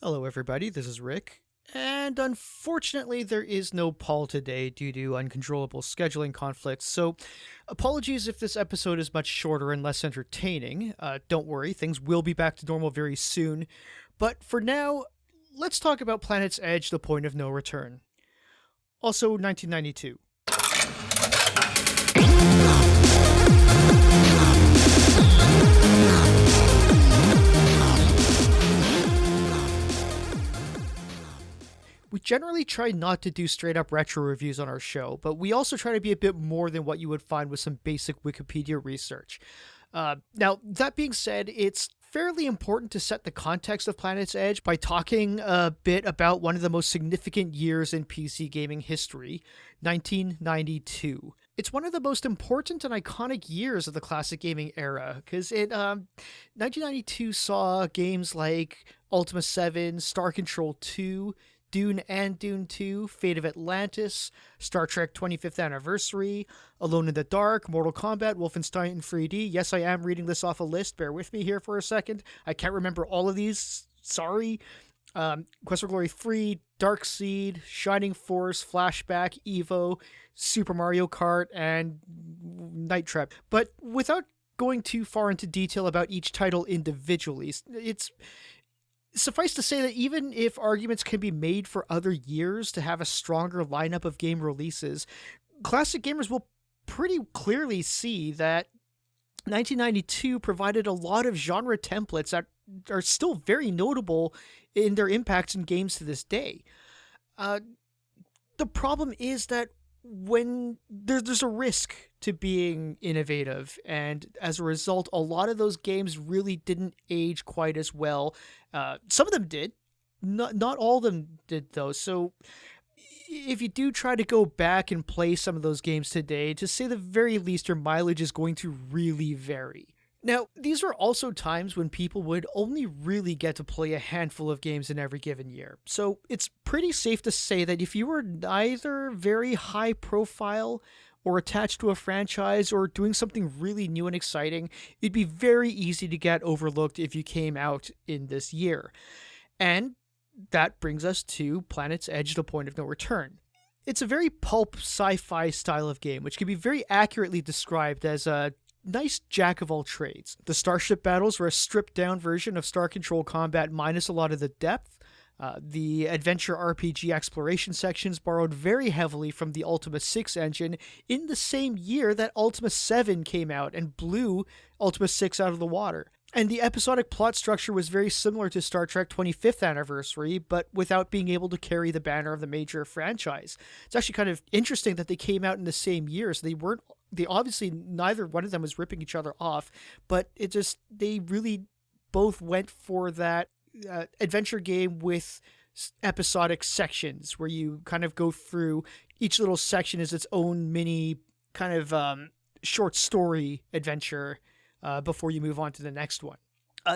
Hello, everybody. This is Rick. And unfortunately, there is no Paul today due to uncontrollable scheduling conflicts. So, apologies if this episode is much shorter and less entertaining. Don't worry, things will be back to normal very soon. But for now, let's talk about Planet's Edge: The Point of No Return. Also, 1992. We generally try not to do straight up retro reviews on our show, but we also try to be a bit more than what you would find with some basic Wikipedia research. Now, that being said, it's fairly important to set the context of Planet's Edge by talking a bit about one of the most significant years in PC gaming history, 1992. It's one of the most important and iconic years of the classic gaming era because 1992 saw games like Ultima 7, Star Control 2, Dune and Dune 2, Fate of Atlantis, Star Trek 25th Anniversary, Alone in the Dark, Mortal Kombat, Wolfenstein 3D. Yes, I am reading this off a list. Bear with me here for a second. I can't remember all of these. Sorry. Quest for Glory 3, Dark Seed, Shining Force, Flashback, Evo, Super Mario Kart, and Night Trap. But without going too far into detail about each title individually, it's suffice to say that even if arguments can be made for other years to have a stronger lineup of game releases, classic gamers will pretty clearly see that 1992 provided a lot of genre templates that are still very notable in their impacts in games to this day. Uh, the problem is that when there's a risk to being innovative, and as a result, a lot of those games really didn't age quite as well. Some of them did, not all of them did though. So if you do try to go back and play some of those games today, to say the very least, your mileage is going to really vary. Now, these are also times when people would only really get to play a handful of games in every given year. So it's pretty safe to say that if you were neither very high profile or attached to a franchise or doing something really new and exciting, it'd be very easy to get overlooked if you came out in this year. And that brings us to Planet's Edge: The Point of No Return. It's a very pulp sci-fi style of game, which can be very accurately described as a nice jack of all trades. The starship battles were a stripped down version of Star Control combat minus a lot of the depth. The adventure RPG exploration sections borrowed very heavily from the Ultima 6 engine in the same year that Ultima 7 came out and blew Ultima 6 out of the water. And the episodic plot structure was very similar to Star Trek 25th Anniversary, but without being able to carry the banner of the major franchise. It's actually kind of interesting that they came out in the same year, so they obviously, neither one of them was ripping each other off, but they really both went for that adventure game with episodic sections where you kind of go through each little section is its own mini kind of short story adventure before you move on to the next one.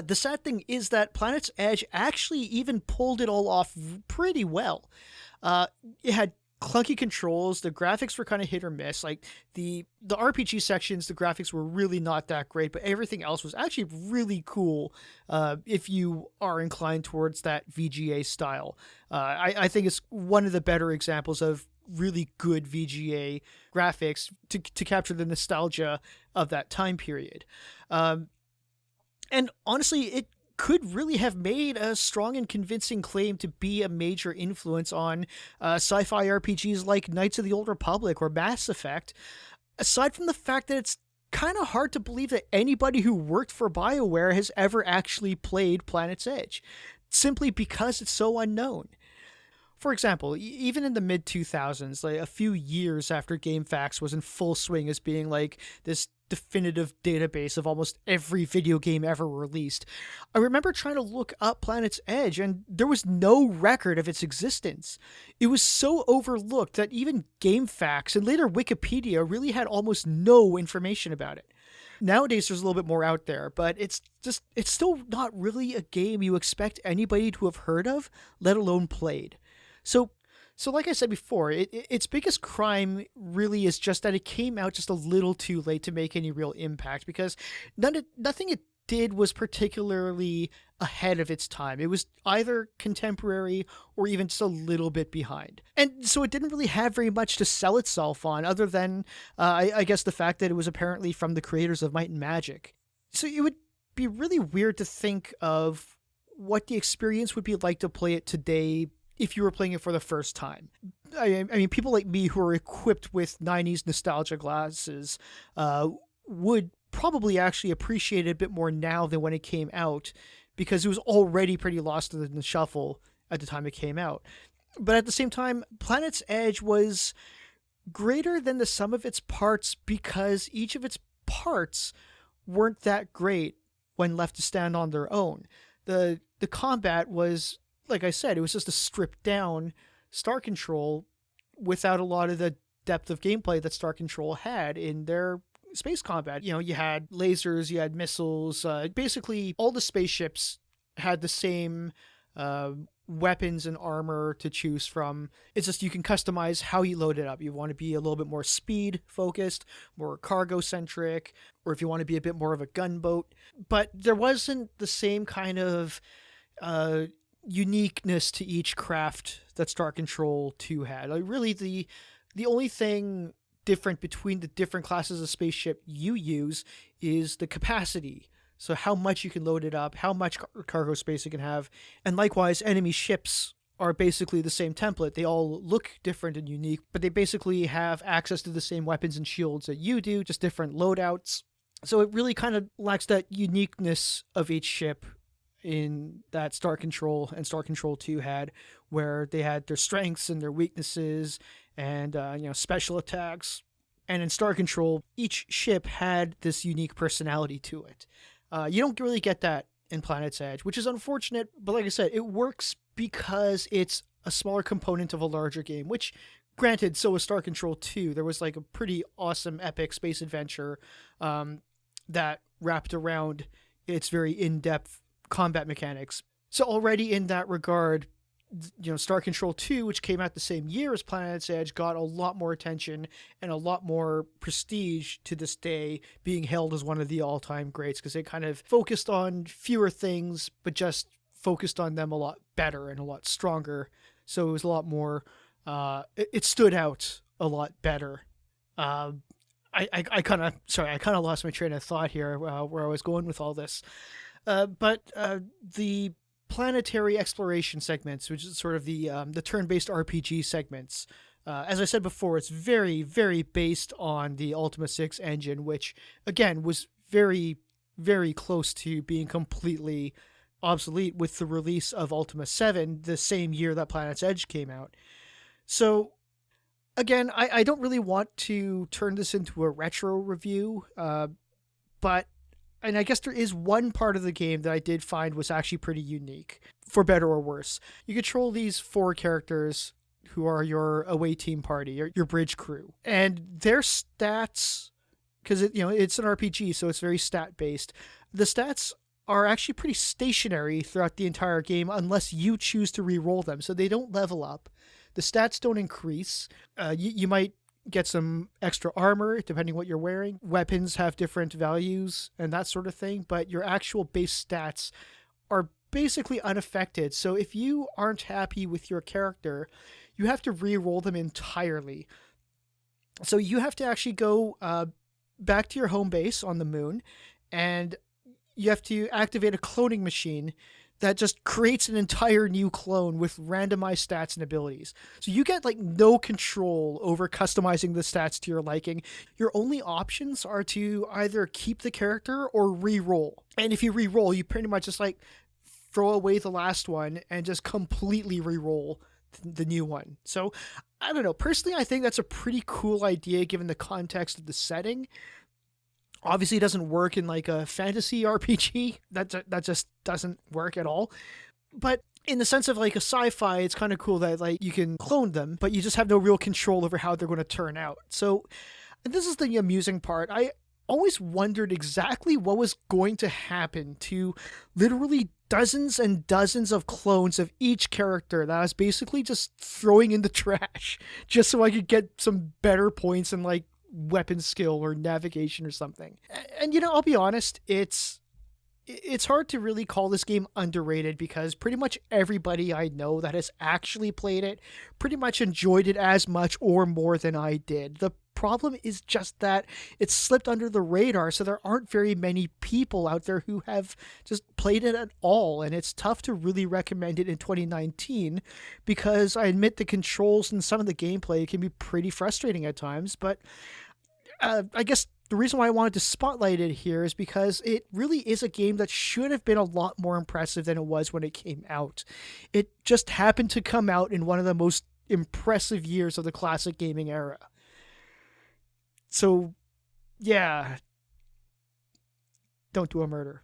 The sad thing is that Planet's Edge actually even pulled it all off pretty well. It had clunky controls. The graphics were kind of hit or miss. Like the RPG sections, the graphics were really not that great, but everything else was actually really cool. If you are inclined towards that VGA style, I think it's one of the better examples of really good VGA graphics to capture the nostalgia of that time period. And honestly, it could really have made a strong and convincing claim to be a major influence on sci-fi RPGs like Knights of the Old Republic or Mass Effect, aside from the fact that it's kind of hard to believe that anybody who worked for BioWare has ever actually played Planet's Edge, simply because it's so unknown. For example, even in the mid 2000s, like a few years after GameFAQs was in full swing as being like this definitive database of almost every video game ever released, I remember trying to look up Planet's Edge and there was no record of its existence. It was so overlooked that even GameFAQs and later Wikipedia really had almost no information about it. Nowadays there's a little bit more out there, but it's still not really a game you expect anybody to have heard of, let alone played. So like I said before, its biggest crime really is just that it came out just a little too late to make any real impact, because nothing it did was particularly ahead of its time. It was either contemporary or even just a little bit behind. And so it didn't really have very much to sell itself on other than, I guess, the fact that it was apparently from the creators of Might and Magic. So it would be really weird to think of what the experience would be like to play it today if you were playing it for the first time. I mean, people like me who are equipped with 90s nostalgia glasses would probably actually appreciate it a bit more now than when it came out, because it was already pretty lost in the shuffle at the time it came out. But at the same time, Planet's Edge was greater than the sum of its parts because each of its parts weren't that great when left to stand on their own. The combat was, like I said, it was just a stripped down Star Control without a lot of the depth of gameplay that Star Control had in their space combat. You know, you had lasers, you had missiles, basically all the spaceships had the same weapons and armor to choose from. It's just you can customize how you load it up. You want to be a little bit more speed focused, more cargo centric, or if you want to be a bit more of a gunboat. But there wasn't the same kind of uniqueness to each craft that Star Control 2 had. Like, really, the only thing different between the different classes of spaceship you use is the capacity. So how much you can load it up, how much cargo space it can have. And likewise, enemy ships are basically the same template. They all look different and unique, but they basically have access to the same weapons and shields that you do, just different loadouts. So it really kind of lacks that uniqueness of each ship in that Star Control and Star Control 2 had, where they had their strengths and their weaknesses and special attacks. And in Star Control, each ship had this unique personality to it. You don't really get that in Planet's Edge, which is unfortunate, but like I said, it works because it's a smaller component of a larger game, which, granted, so was Star Control 2. There was like a pretty awesome epic space adventure that wrapped around its very in-depth combat mechanics. So already in that regard, Star Control 2, which came out the same year as Planet's Edge, got a lot more attention and a lot more prestige to this day, being held as one of the all-time greats, because it kind of focused on fewer things, but just focused on them a lot better and a lot stronger. So it was a lot more, it stood out a lot better. I kind of lost my train of thought here where I was going with all this. But the planetary exploration segments, which is sort of the turn-based RPG segments, as I said before, it's very, very based on the Ultima 6 engine, which, again, was very, very close to being completely obsolete with the release of Ultima 7 the same year that Planet's Edge came out. So, again, I don't really want to turn this into a retro review, but and I guess there is one part of the game that I did find was actually pretty unique, for better or worse. You control these 4 characters who are your away team party, your bridge crew. And their stats, because it's an RPG, so it's very stat-based. The stats are actually pretty stationary throughout the entire game unless you choose to re-roll them. So they don't level up. The stats don't increase. You might get some extra armor depending what you're wearing. Weapons have different values and that sort of thing, but your actual base stats are basically unaffected. So if you aren't happy with your character, you have to re-roll them entirely. So you have to actually go back to your home base on the moon, and you have to activate a cloning machine that just creates an entire new clone with randomized stats and abilities. So you get no control over customizing the stats to your liking. Your only options are to either keep the character or re-roll. And if you re-roll, you pretty much just throw away the last one and just completely re-roll the new one. So I don't know. Personally, I think that's a pretty cool idea given the context of the setting. Obviously, it doesn't work in a fantasy RPG. That just doesn't work at all. But in the sense of a sci-fi, it's kind of cool that you can clone them, but you just have no real control over how they're going to turn out. So this is the amusing part. I always wondered exactly what was going to happen to literally dozens and dozens of clones of each character that I was basically just throwing in the trash just so I could get some better points and weapon skill or navigation or something. And I'll be honest, it's it's hard to really call this game underrated because pretty much everybody I know that has actually played it pretty much enjoyed it as much or more than I did. The problem is just that it's slipped under the radar, so there aren't very many people out there who have just played it at all, and it's tough to really recommend it in 2019 because I admit the controls and some of the gameplay can be pretty frustrating at times, but I guess the reason why I wanted to spotlight it here is because it really is a game that should have been a lot more impressive than it was when it came out. It just happened to come out in one of the most impressive years of the classic gaming era. So, yeah, don't do a murder.